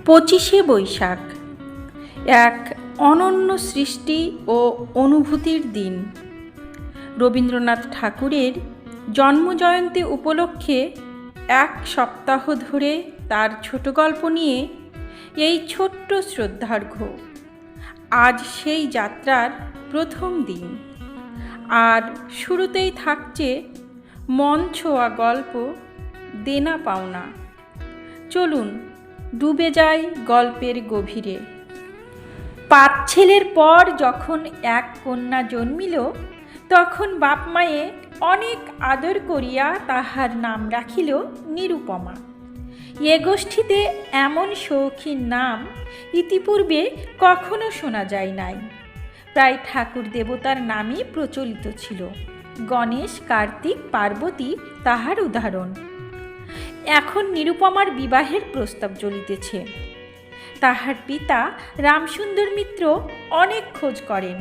25শে বৈশাখ এক অনন্য সৃষ্টি ও অনুভূতির দিন। রবীন্দ্রনাথ ঠাকুরের জন্মজয়ন্তী উপলক্ষে এক সপ্তাহ ধরে তার ছোট গল্প নিয়ে এই ছোট্ট শ্রদ্ধার্ঘ। আজ সেই যাত্রার প্রথম দিন, আর শুরুতেই থাকছে মন ছোঁয়া গল্প দেনা পাওনা। চলুন ডুবে যাই গল্পের গভীরে। 5 ছেলের পর যখন এক কন্যা জন্মিল, তখন বাপ মায়ে অনেক আদর করিয়া তাহার নাম রাখিল নিরুপমা। এ গোষ্ঠীতে এমন শৌখিন নাম ইতিপূর্বে কখনো শোনা যায় নাই। প্রায় ঠাকুর দেবতার নামই প্রচলিত ছিল। গণেশ, কার্তিক, পার্বতী তাহার উদাহরণ। এখন নিরুপমার বিবাহের প্রস্তাব চলিতেছে। তাহার পিতা রামসুন্দর মিত্র অনেক খোঁজ করেন,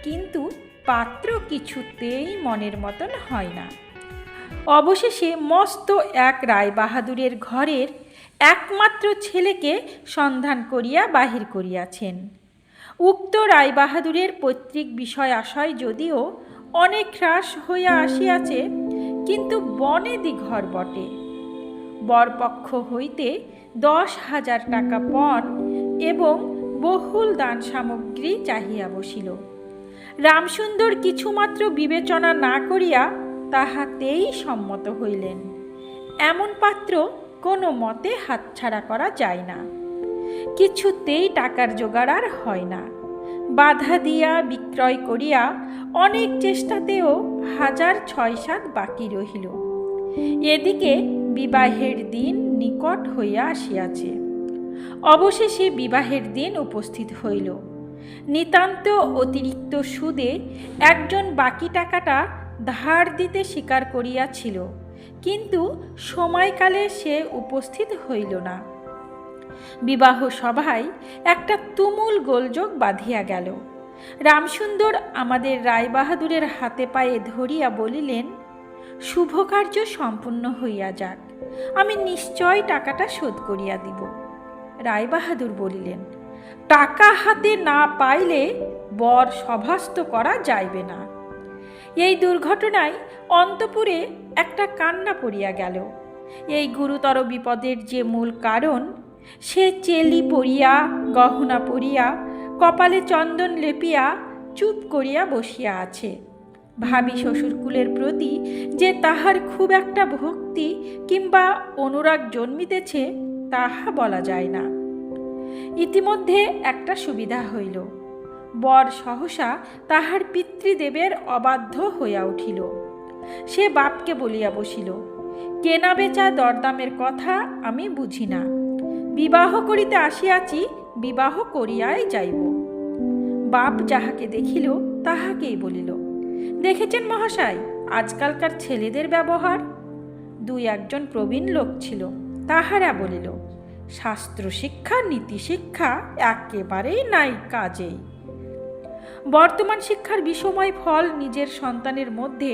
কিন্তু পাত্র কিছুতেই মনের মতন হয় না। অবশেষে মস্ত এক রায়বাহাদুরের ঘরের একমাত্র ছেলেকে সন্ধান করিয়া বাহির করিয়াছেন। উক্ত রায়বাহাদুরের পৈতৃক বিষয় আশয় যদিও অনেক হ্রাস হইয়া আসিয়াছে, কিন্তু বনেদি ঘর বটে। বরপক্ষ হইতে 10,000 টাকা পণ এবং বহুল দান সামগ্রী চাহিয়া বসিল। রামসুন্দর কিছুমাত্র বিবেচনা না করিয়া তাহাতেই সম্মত হইলেন। এমন পাত্র কোনো মতে হাতছাড়া করা যায় না। কিছুতেই টাকার জোগাড় আর হয় না। বাধা দিয়া বিক্রয় করিয়া অনেক চেষ্টাতেও 6,7 বাকি রহিল। এদিকে বিবাহের দিন নিকট হইয়া আসিয়াছে। অবশেষে বিবাহের দিন উপস্থিত হইল। নিতান্ত অতিরিক্ত সুদে একজন বাকি টাকাটা ধার দিতে স্বীকার করিয়াছিল, কিন্তু সময়কালে সে উপস্থিত হইল না। বিবাহ সভায় একটা তুমুল গোলযোগ বাঁধিয়া গেল। রামসুন্দর আমাদের রায়বাহাদুরের হাতে পায়ে ধরিয়া বলিলেন, শুভ কার্য সম্পূর্ণ হইয়া যাক, আমি নিশ্চয় টাকাটা শোধ করিয়া দিব। রায়বাহাদুর বলিলেন, টাকা হাতে না পাইলে বর সভাস্থ করা যাইবে না। এই দুর্ঘটনায় অন্তপুরে একটা কান্না পড়িয়া গেল। এই গুরুতর বিপদের যে মূল কারণ, সে চেলি পরিয়া, গহনা পরিয়া, কপালে চন্দন লেপিয়া চুপ করিয়া বসিয়া আছে। ভাবী শ্বশুরকুলের প্রতি যে তাহার খুব একটা ভক্তি কিংবা অনুরাগ জন্মিতেছে, তাহা বলা যায় না। ইতিমধ্যে একটা সুবিধা হইল। বর সহসা তাহার পিতৃদেবের অবাধ্য হইয়া উঠিল। সে বাপকে বলিয়া বসিল, কেনা বেচা দরদামের কথা আমি বুঝি না। বিবাহ করিতে আসিয়াছি, বিবাহ করিয়াই যাইব। বাপ যাহাকে দেখিল তাহাকেই বলিল, দেখেছেন মহাশয় আজকালকার ছেলেদের ব্যবহার? 2-1 প্রবীণ লোক ছিল, তাহারা বলিল, শাস্ত্র শিক্ষা নীতি শিক্ষা একেবারেই নাই কাজেই। বর্তমান শিক্ষার বিষময় ফল নিজের সন্তানের মধ্যে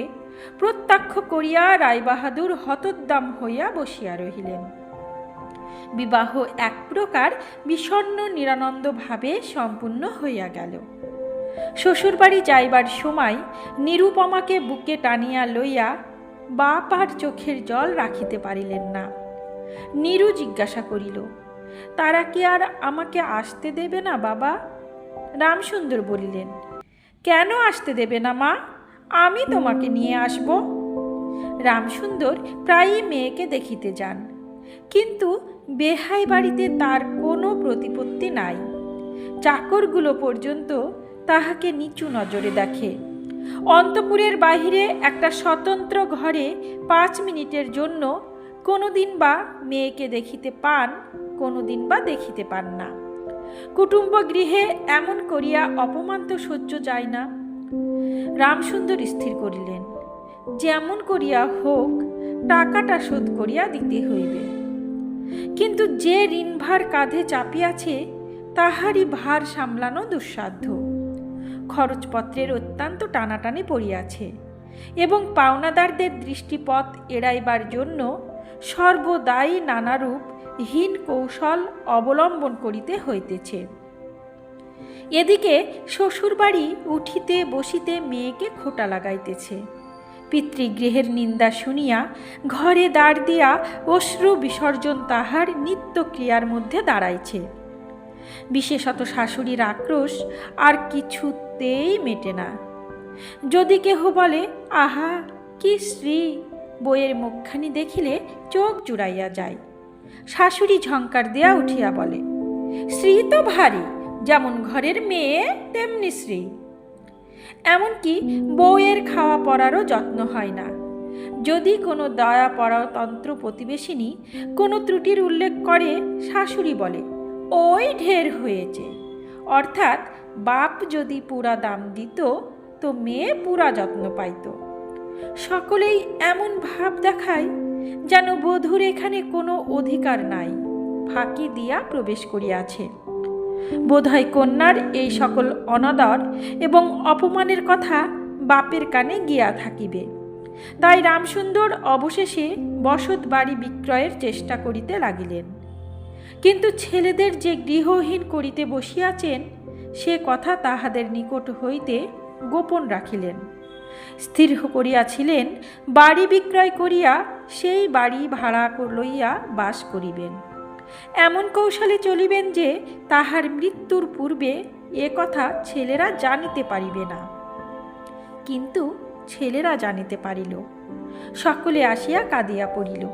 প্রত্যক্ষ করিয়া রায়বাহাদুর হতোদ্দাম হইয়া বসিয়া রহিলেন। বিবাহ এক প্রকার বিষণ্ণ নিরানন্দ ভাবে সম্পূর্ণ হইয়া গেল। শ্বশুরবাড়ি যাইবার সময় নিরুপমাকে বুকে টানিয়া লইয়া বাপ আর চোখের জল রাখিতে পারিলেন না। নীরু জিজ্ঞাসা করিল, তারা কি আর আমাকে আসতে দেবে না বাবা? রামসুন্দর বলিলেন, কেন আসতে দেবে না মা? আমি তোমাকে নিয়ে আসব। রামসুন্দর প্রায়ই মেয়েকে দেখিতে যান, কিন্তু বেহাই বাড়িতে তার কোনো প্রতিপত্তি নাই। চাকরগুলো পর্যন্ত তাহাকে নিচু নজরে দেখে। অন্তপুরের বাহিরে একটা স্বতন্ত্র ঘরে 5 মিনিটের জন্য কোনোদিন বা মেয়েকে দেখিতে পান, কোনোদিন বা দেখিতে পান না। কুটুম্ব গৃহে এমন করিয়া অপমান তো সহ্য যায় না। রামসুন্দর স্থির করিলেন, যেমন করিয়া হোক টাকাটা শোধ করিয়া দিতে হইবে। কিন্তু যে ঋণভার কাঁধে চাপিয়াছে, তাহারই ভার সামলানো দুঃসাধ্য। খরচপত্রের অত্যন্ত টানাটানি পড়িয়াছে, এবং পাওনাদারদের দৃষ্টিপথ এড়াইবার জন্য সর্বদাই নানারূপ হীন কৌশল অবলম্বন করিতে হইতেছে। এদিকে শ্বশুরবাড়ি উঠিতে বসিতে মেয়েকে খোঁটা লাগাইতেছে। পিতৃগৃহের নিন্দা শুনিয়া ঘরে দাঁড় দিয়া অশ্রু বিসর্জন তাহার নিত্য ক্রিয়ার মধ্যে দাঁড়াইছে। বিশেষত শাশুড়ির আক্রোশ আর কিছুতেই মেটে না। যদি কেহ বলে, আহা কি শ্রী, বইয়ের মুখখানি দেখিলে চোখ জুড়াইয়া যায়। শাশুড়ি ঝঙ্কার দেয়া উঠিয়া বলে, শ্রী তো ভারী, যেমন ঘরের মেয়ে তেমনি শ্রী। এমনকি বউয়ের খাওয়া পড়ারও যত্ন হয় না। যদি কোনো দয়া পরাতন্ত্র প্রতিবেশিনী কোনো ত্রুটির উল্লেখ করে, শাশুড়ি বলে, ওই ঢের হয়েছে। অর্থাৎ বাপ যদি পুরা দাম দিত তো মেয়ে পুরা যত্ন পাইত। সকলেই এমন ভাব দেখায় যেন বধূর এখানে কোনো অধিকার নাই, ফাঁকি দিয়া প্রবেশ করিয়াছে। বোধহয় কন্যার এই সকল অনাদর এবং অপমানের কথা বাপের কানে গিয়া থাকিবে। তাই রামসুন্দর অবশেষে বসত বাড়ি বিক্রয়ের চেষ্টা করিতে লাগিলেন। কিন্তু ছেলেদের যে গৃহহীন করিতে বসিয়াছেন সে কথা তাহাদের নিকট হইতে গোপন রাখিলেন। স্থির করিয়াছিলেন বাড়ি বিক্রয় করিয়া সেই বাড়ি ভাড়া লইয়া বাস করিবেন। এমন কৌশলে চলিবেন যে তাহার মৃত্যুর পূর্বে এ কথা ছেলেরা জানিতে পারিবে না। কিন্তু ছেলেরা জানিতে পারিল। সকলে আসিয়া কাঁদিয়া পড়িল।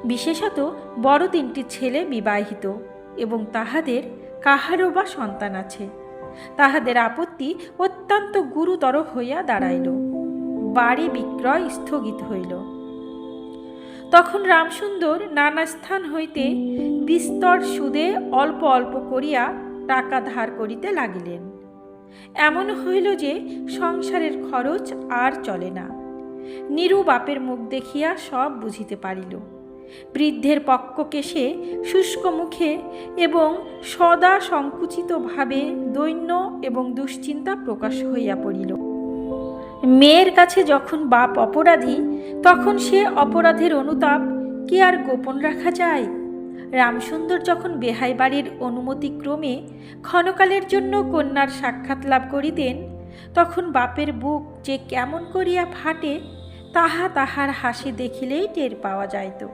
বিশেষত বড় তিনটি ছেলে বিবাহিত এবং তাহাদের কাহারও বা সন্তান আছে। তাহাদের আপত্তি অত্যন্ত গুরুতর হইয়া দাঁড়াইল। বাড়ি বিক্রয় স্থগিত হইল। তখন রামসুন্দর নানা স্থান হইতে বিস্তর সুদে অল্প অল্প করিয়া টাকা ধার করিতে লাগিলেন। এমন হইল যে সংসারের খরচ আর চলে না। নীরু বাপের মুখ দেখিয়া সব বুঝিতে পারিল। বৃদ্ধের পক্ককেশে শুষ্ক মুখে এবং সদা সংকুচিত ভাবে দৈন্য এবং দুশ্চিন্তা প্রকাশ হইয়া পড়িল। মেয়ের কাছে যখন বাপ অপরাধী, তখন সে অপরাধের অনুতাপ কি আর গোপন রাখা যায়? রামসুন্দর যখন বেহাই বাড়ির অনুমতিক্রমে ক্ষণকালের জন্য কন্যার সাক্ষাৎ লাভ করিতেন, তখন বাপের বুক যে কেমন করিয়া ফাটে তাহা তাহার হাসি দেখিলেই টের পাওয়া যাইত।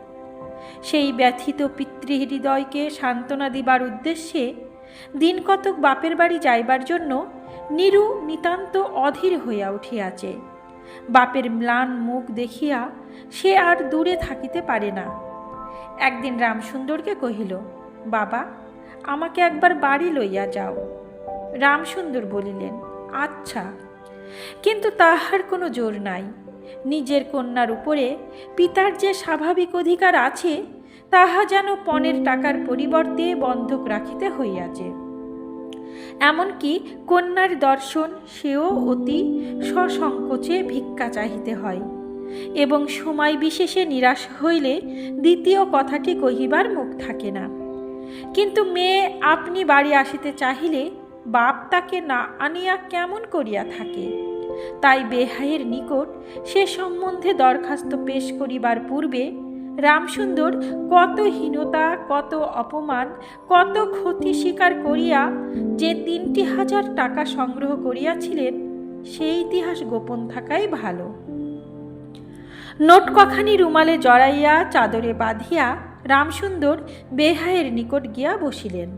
সেই ব্যথিত পিতৃহৃদয়কে সান্ত্বনা দিবার উদ্দেশ্যে দিন কতক বাপের বাড়ি যাইবার জন্য নীরু নিতান্ত অধীর হইয়া উঠিয়াছে। বাপের ম্লান মুখ দেখিয়া সে আর দূরে থাকিতে পারে না। একদিন রামসুন্দরকে কহিল, বাবা, আমাকে একবার বাড়ি লইয়া যাও। রামসুন্দর বলিলেন, আচ্ছা। কিন্তু তাহার কোনো জোর নাই। নিজের কন্যার উপরে পিতার যে স্বাভাবিক অধিকার আছে তাহা যেন পণের টাকার পরিবর্তে বন্ধক রাখিতে হইয়াছে। এমনকি কন্যার দর্শন সেও অতি সসংকোচে ভিক্ষা চাহিতে হয় এবং সময় বিশেষে নিরাশ হইলে দ্বিতীয় কথাটি কহিবার মুখ থাকে না। কিন্তু মেয়ে আপনি বাড়ি আসিতে চাহিলে বাপ তাকে না আনিয়া কেমন করিয়া থাকে। তাই বেহাইয়ের নিকট সে সম্বন্ধে দরখাস্ত পেশ করিবার পূর্বে রামসুন্দর কত হীনতা, কত অপমান, কত ক্ষতি স্বীকার করিয়া যে 3,000 টাকা সংগ্রহ করিয়াছিলেন সেই ইতিহাস গোপন থাকাই ভালো। নোট কখানি রুমালে জড়াইয়া চাদরে বাঁধিয়া রামসুন্দর বেহাইয়ের নিকট গিয়া বসিলেন।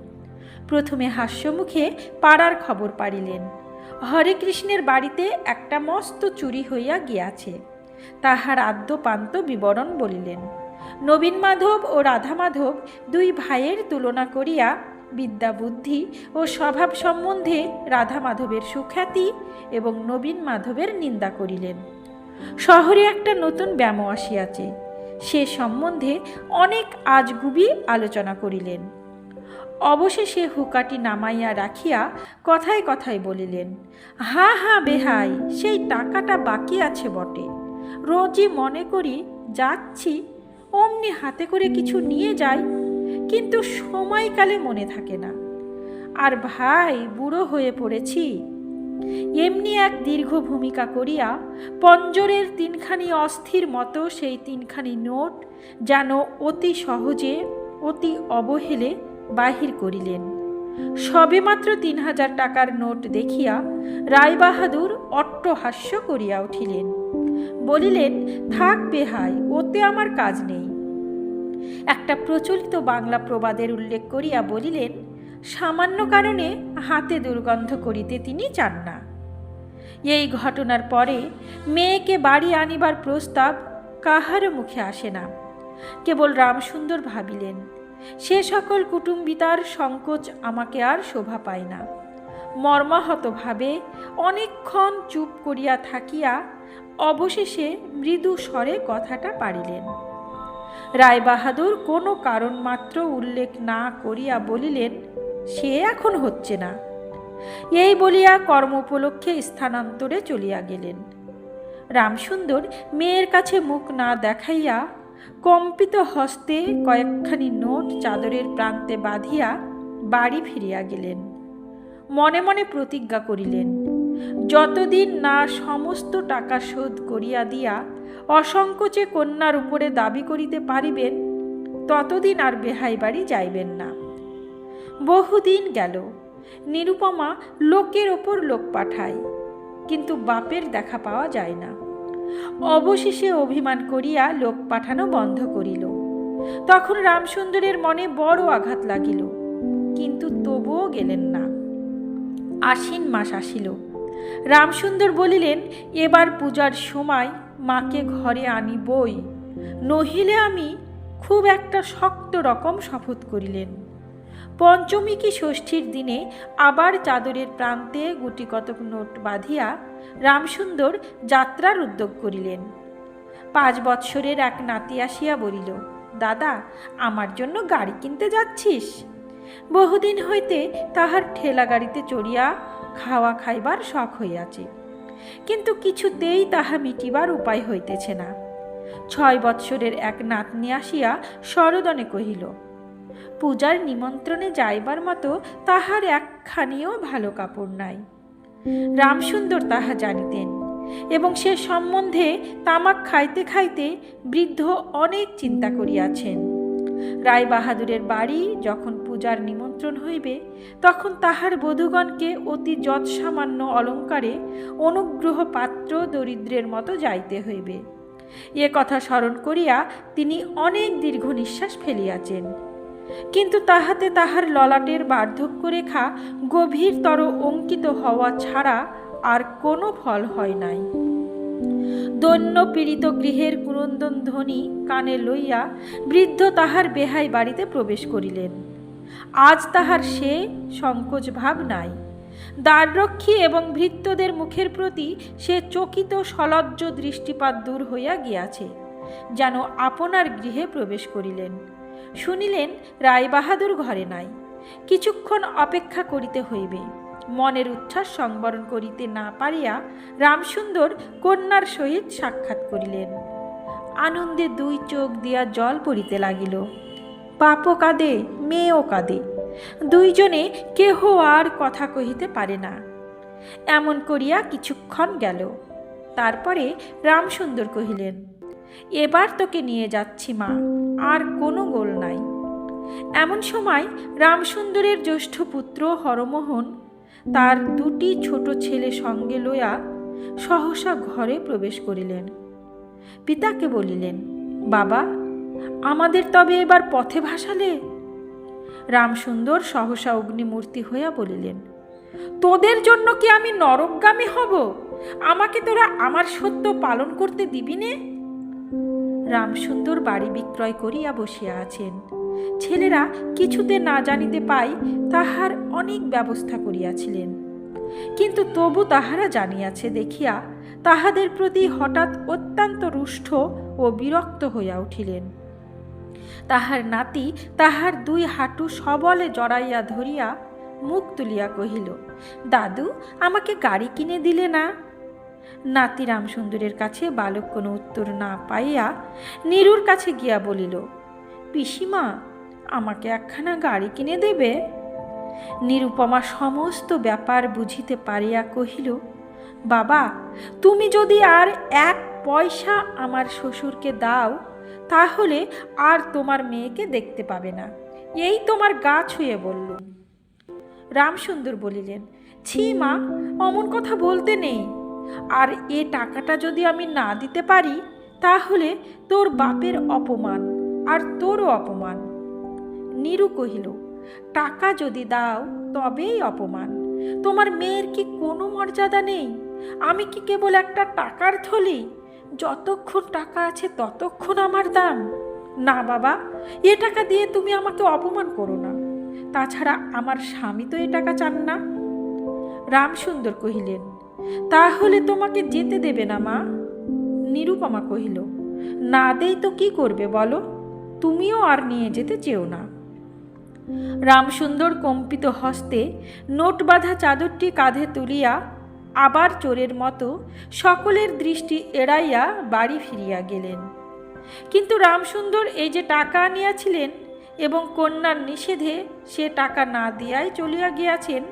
প্রথমে হাস্যমুখে পাড়ার খবর পাড়িলেন। হরে কৃষ্ণের বাড়িতে একটা মস্ত চুরি হইয়া গিয়াছে, তাহার আদ্যপান্ত বিবরণ বলিলেন। নবীন মাধব ও রাধা মাধব দুই ভাইয়ের তুলনা করিয়া বিদ্যা, বুদ্ধি ও স্বভাব সম্বন্ধে রাধা মাধবের সুখ্যাতি এবং নবীন মাধবের নিন্দা করিলেন। শহরে একটা নতুন ব্যামো আসিয়াছে, সে সম্বন্ধে অনেক আজগুবি আলোচনা করিলেন। অবশেষে হুকাটি নামাইয়া রাখিয়া কথায় কথায় বলিলেন, হা হা বেহাই, সেই টাকাটা বাকি আছে বটে। রোজই মনে করি যাচ্ছি, অমনি হাতে করে কিছু নিয়ে যাই, কিন্তু সময়কালে মনে থাকে না। আর ভাই, বুড়ো হয়ে পড়েছি। এমনি এক দীর্ঘ ভূমিকা করিয়া পঞ্জরের 3খানি অস্থির মতো সেই 3খানি নোট যেন অতি সহজে অতি অবহেলে বাহির করিলেন। সবেমাত্র ৩,০০০ টাকার নোট দেখিয়া রায়বাহাদুর অট্টহাস্য করিয়া উঠিলেন। বলিলেন, থাক বেহাই, ওতে আমার কাজ নেই। একটা প্রচলিত বাংলা প্রবাদের উল্লেখ করিয়া বলিলেন, সামান্য কারণে হাতে দুর্গন্ধ করিতে তিনি চান না। এই ঘটনার পরে মেয়েকে বাড়ি আনিবার প্রস্তাব কাহারও মুখে আসে না। কেবল রামসুন্দর ভাবিলেন, সে সকল কুটুম্বিতার সংকোচ আমাকে আর শোভা পায় না। মর্মাহতভাবে অনেকক্ষণ চুপ করিয়া থাকিয়া অবশেষে মৃদু স্বরে কথাটা পাড়িলেন। রায়বাহাদুর কোনো কারণ মাত্র উল্লেখ না করিয়া বলিলেন, সে এখন হচ্ছে না। এই বলিয়া কর্ম উপলক্ষে স্থানান্তরে চলিয়া গেলেন। রামসুন্দর মেয়ের কাছে মুখ না দেখাইয়া কম্পিত হস্তে কয়েকখানি নোট চাদরের প্রান্তে বাঁধিয়া বাড়ি ফিরিয়া গেলেন। মনে মনে প্রতিজ্ঞা করিলেন, যতদিন না সমস্ত টাকা শোধ করিয়া দিয়া অসংকোচে কন্যার উপরে দাবি করিতে পারিবেন, ততদিন আর বেহাই বাড়ি যাইবেন না। বহুদিন গেল, নিরুপমা লোকের ওপর লোক পাঠায়, কিন্তু বাপের দেখা পাওয়া যায় না। অবশেষে অভিমান করিয়া লোক পাঠানো বন্ধ করিল। তখন রামসুন্দরের মনে বড় আঘাত লাগিল, কিন্তু তবুও গেলেন না। আশ্বিন মাস আসিল। রামসুন্দর বলিলেন, এবার পূজার সময় মাকে ঘরে আনিবই, নহিলে আমি। খুব একটা শক্ত রকম শপথ করিলেন। পঞ্চমী কি ষষ্ঠীর দিনে আবার চাদরের প্রান্তে গুটি কতক নোট বাঁধিয়া রামসুন্দর যাত্রার উদ্যোগ করিলেন। 5 বৎসরের এক নাতি আসিয়া বলিল, দাদা, আমার জন্য গাড়ি কিনতে যাচ্ছিস? বহুদিন হইতে তাহার ঠেলা গাড়িতে চড়িয়া খাওয়া খাইবার শখ হইয়াছে, কিন্তু কিছুতেই তাহা মিটিবার উপায় হইতেছে না। 6 বৎসরের এক নাতনি আসিয়া সরদনে কহিল, পূজার নিমন্ত্রণে যাইবার মতো তাহার একখানিও ভালো কাপড় নাই। রামসুন্দর তাহা জানিতেন এবং সে সম্বন্ধে তামাক খাইতে খাইতে বৃদ্ধ অনেক চিন্তা করিয়াছেন। রায়বাহাদুরের বাড়ি যখন পূজার নিমন্ত্রণ হইবে, তখন তাহার বধূগণকে অতি যৎসামান্য অলঙ্কারে অনুগ্রহ পাত্র দরিদ্রের মতো যাইতে হইবে। এ কথা স্মরণ করিয়া তিনি অনেক দীর্ঘ নিঃশ্বাস ফেলিয়াছেন, কিন্তু তাহাতে তাহার ললাটের বার্ধক্য রেখা গভীরতর অঙ্কিত হওয়া ছাড়া আর কোনো ফল হয় নাই। দৈন্য পীড়িত গৃহের ক্রন্দন ধ্বনি কানে লইয়া বৃদ্ধ তাহার বেহাই বাড়িতে প্রবেশ করিলেন। আজ তাহার সে সংকোচ ভাব নাই। দ্বাররক্ষী এবং ভৃত্যদের মুখের প্রতি সে চকিত সলজ্জ দৃষ্টিপাত দূর হইয়া গিয়াছে, যেন আপনার গৃহে প্রবেশ করিলেন। শুনিলেন রায়বাহাদুর ঘরে নাই, কিছুক্ষণ অপেক্ষা করিতে হইবে। মনের উচ্ছ্বাস সংবরণ করিতে না পারিয়া রামসুন্দর কন্যার সহিত সাক্ষাৎ করিলেন। আনন্দে 2 চোখ দিয়া জল পড়িতে লাগিল। বাপও কাঁদে, মেয়েও কাঁদে, দুইজনে কেহ আর কথা কহিতে পারে না। এমন করিয়া কিছুক্ষণ গেল। তারপরে রামসুন্দর কহিলেন, এবার তোকে নিয়ে যাচ্ছি মা, আর কোনো গোল নাই। এমন সময় রামসুন্দরের জ্যেষ্ঠ পুত্র হরমোহন তার 2টি ছোট ছেলে সঙ্গে লইয়া সহসা ঘরে প্রবেশ করিলেন। পিতাকে বলিলেন, বাবা, আমাদের তবে এবার পথে ভাসালে? রামসুন্দর সহসা অগ্নিমূর্তি হইয়া বলিলেন, তোদের জন্য কি আমি নরকগামী হব? আমাকে তোরা আমার সত্য পালন করতে দিবি নে? রামসুন্দর বাড়ি বিক্রয় করিয়া বসিয়া আছেন। ছেলেরা কিছুতে না জানিতে পাই তাহার অনেক ব্যবস্থা করিয়াছিলেন, কিন্তু তবু তাহারা জানিয়াছে দেখিয়া তাহাদের প্রতি হঠাৎ অত্যন্ত রুষ্ট ও বিরক্ত হইয়া উঠিলেন। তাহার নাতি তাহার 2 হাঁটু সবলে জড়াইয়া ধরিয়া মুখ তুলিয়া কহিল, দাদু, আমাকে গাড়ি কিনে দিলে না? নাতি রামসুন্দরের কাছে বালক কোনো উত্তর না পাইয়া নীরুর কাছে গিয়া বলিল, পিসিমা, আমাকে একখানা গাড়ি কিনে দেবে? নিরুপমা সমস্ত ব্যাপার বুঝিতে পারিয়া কহিল, বাবা, তুমি যদি আর 1 পয়সা আমার শ্বশুরকে দাও, তাহলে আর তোমার মেয়েকে দেখতে পাবে না, এই তোমার গা ছুঁয়ে বললুম। রামসুন্দর বলিলেন, ছি মা, অমন কথা বলতে নেই। আর এ টাকাটা যদি আমি না দিতে পারি তাহলে তোর বাপের অপমান আর তোরও অপমান। নীরু কহিল, টাকা যদি দাও তবেই অপমান। তোমার মেয়ের কি কোনো মর্যাদা নেই? আমি কি কেবল একটা টাকার থলি? যতক্ষণ টাকা আছে ততক্ষণ আমার দাম। না বাবা, এ টাকা দিয়ে তুমি আমাকে অপমান করো না। তাছাড়া আমার স্বামী তো এ টাকা চান না। রামসুন্দর কহিলেন, তাহলে তোমাকে যেতে দেবে না মা? নিরুপমা কহিল, না দেই তো কি করবে বলো? তুমিও আর নিয়ে যেতে চেও না। রামসুন্দর কম্পিত হস্তে নোট বাঁধা চাদরটি কাঁধে তুলিয়া আবার চোরের মতো সকলের দৃষ্টি এড়াইয়া বাড়ি ফিরিয়া গেলেন। কিন্তু রামসুন্দর এই যে টাকা আনিয়াছিলেন এবং কন্যার নিষেধে সে টাকা না দিয়াই চলিয়া গিয়াছেন,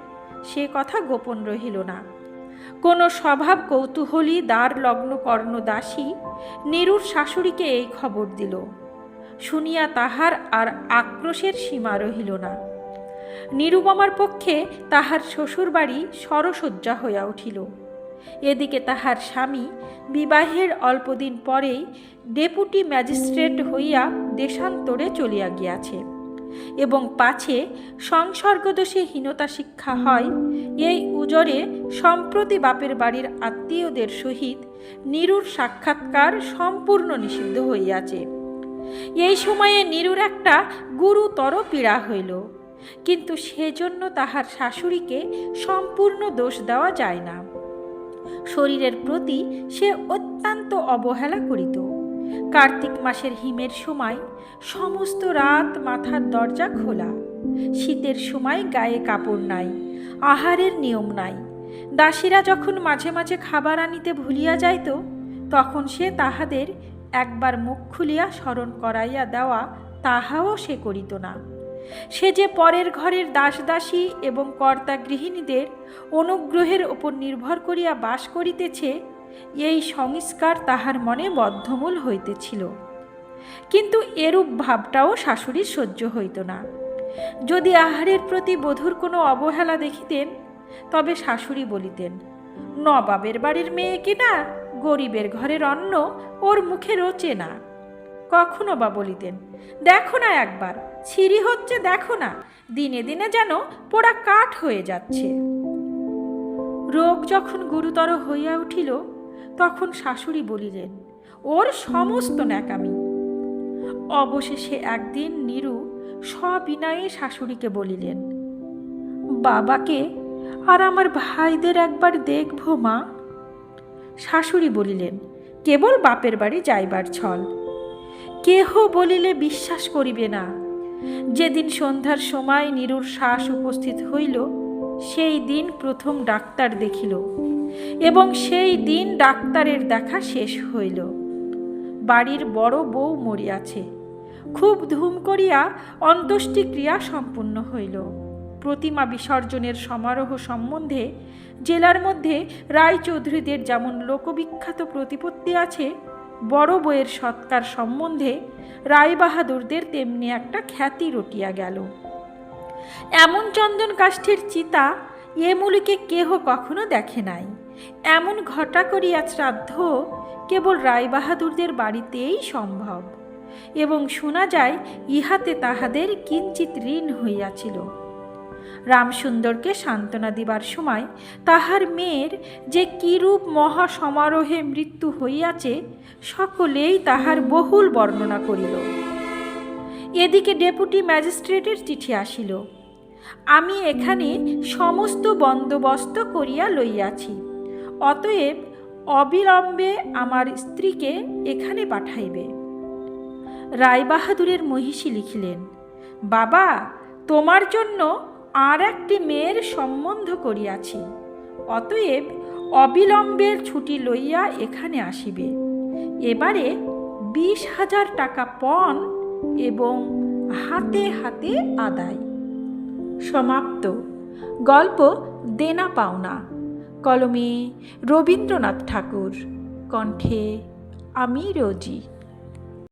সে কথা গোপন রহিল না। কোনো স্বভাব কৌতূহলী দ্বার লগ্ন কর্ণদাসী নীরুর শাশুড়িকে এই খবর দিল। শুনিয়া তাহার আর আক্রোশের সীমা রহিল না। নিরুপমার পক্ষে তাহার শ্বশুরবাড়ি সরসজ্জা হইয়া উঠিল। এদিকে তাহার স্বামী বিবাহের অল্পদিন পরেই ডেপুটি ম্যাজিস্ট্রেট হইয়া দেশান্তরে চলিয়া গিয়াছে এবং পাছে সংসর্গদোষে হীনতা শিক্ষা হয়, এই উজরে সম্প্রতি বাপের বাড়ির আত্মীয়দের সহিত নীরুর সাক্ষাৎকার সম্পূর্ণ নিষিদ্ধ হইয়াছে। এই সময়ে নীরুর একটা গুরুতর পীড়া হইল, কিন্তু সেজন্য তাহার শাশুড়িকে সম্পূর্ণ দোষ দেওয়া যায় না। শরীরের প্রতি সে অত্যন্ত অবহেলা করিত। কার্তিক মাসের হিমের সময় সমস্ত রাত মাথার দরজা খোলা, শীতের সময় গায়ে কাপড় নাই, আহারের নিয়ম নাই। দাসীরা যখন মাঝে মাঝে খাবার আনিতে ভুলিয়া যাইত, তখন সে তাহাদের একবার মুখ খুলিয়া স্মরণ করাইয়া দেওয়া তাহাও সে করিত না। সে যে পরের ঘরের দাসদাসী এবং কর্তা গৃহিণীদের অনুগ্রহের ওপর নির্ভর করিয়া বাস করিতেছে, এই সংস্কার তাহার মনে বদ্ধমূল হইতেছিল। কিন্তু এরূপ ভাবটাও শাশুড়ির সহ্য হইত না। যদি আহারের প্রতি বধূর কোনো অবহেলা দেখিতেন, তবে শাশুড়ি বলিতেন, নবাবের বাড়ির মেয়ে কিনা, গরিবের ঘরের অন্ন ওর মুখে রোচে না। কখনো বা বলিতেন, দেখো না একবার ছিঁড়ি হচ্ছে, দেখো না, দিনে দিনে যেন পোড়া কাঠ হয়ে যাচ্ছে। রোগ যখন গুরুতর হইয়া উঠিল, তখন শাশুড়ি বলিলেন, ওর সমস্ত ন্যাকামি। অবশেষে একদিন নীরু সবিনয়ে শাশুড়িকে বলিলেন, বাবাকে আর আমার ভাইদের একবার দেখবো মা। শাশুড়ি বলিলেন, কেবল বাপের বাড়ি যাইবার ছল। কেহ বলিলে বিশ্বাস করিবে না। যেদিন সন্ধ্যার সময় নীরুর শ্বাস উপস্থিত হইল, সেই দিন প্রথম ডাক্তার দেখিল এবং সেই দিন ডাক্তারের দেখা শেষ হইল। বাড়ির বড় বউ মরিয়াছে। খুব ধুম করিয়া অন্ত্যেষ্টিক্রিয়া সম্পূর্ণ হইল। প্রতিমা বিসর্জনের সমারোহ সম্বন্ধে জেলার মধ্যে রায়চৌধুরীদের যেমন লোকবিখ্যাত প্রতিপত্তি আছে, বড় বউয়ের সৎকার সম্বন্ধে রায়বাহাদুরদের তেমনি একটা খ্যাতি রটিয়া গেল। এমন চন্দন কাষ্ঠের চিতা এ মুলুকে কেহ কখনো দেখে নাই। এমন ঘটা করিয়া শ্রাদ্ধ কেবল রায়বাহাদুরদের বাড়িতেই সম্ভব, এবং শোনা যায় ইহাতে তাহাদের কিঞ্চিৎ ঋণ হইয়াছিল। রামসুন্দরকে সান্ত্বনা দিবার সময় তাহার মেয়ের যে কিরূপ মহা সমারোহে মৃত্যু হইয়াছে, সকলেই তাহার বহুল বর্ণনা করিল। এদিকে ডেপুটি ম্যাজিস্ট্রেটের চিঠি আসিল, আমি এখানে সমস্ত বন্দোবস্ত করিয়া লইয়াছি, অতএব অবিলম্বে আমার স্ত্রীকে এখানে পাঠাইবে। রায়বাহাদুরের মহিষী লিখিলেন, বাবা, তোমার জন্য আর একটি মেয়ের সম্বন্ধ করিয়াছি, অতএব অবিলম্বের ছুটি লইয়া এখানে আসিবে। এবারে 20,000 টাকা পণ এবং হাতে হাতে আদায়। সমাপ্ত। গল্প দেনা পাওনা। কলমে রবীন্দ্রনাথ ঠাকুর, কণ্ঠে আমি রোজি।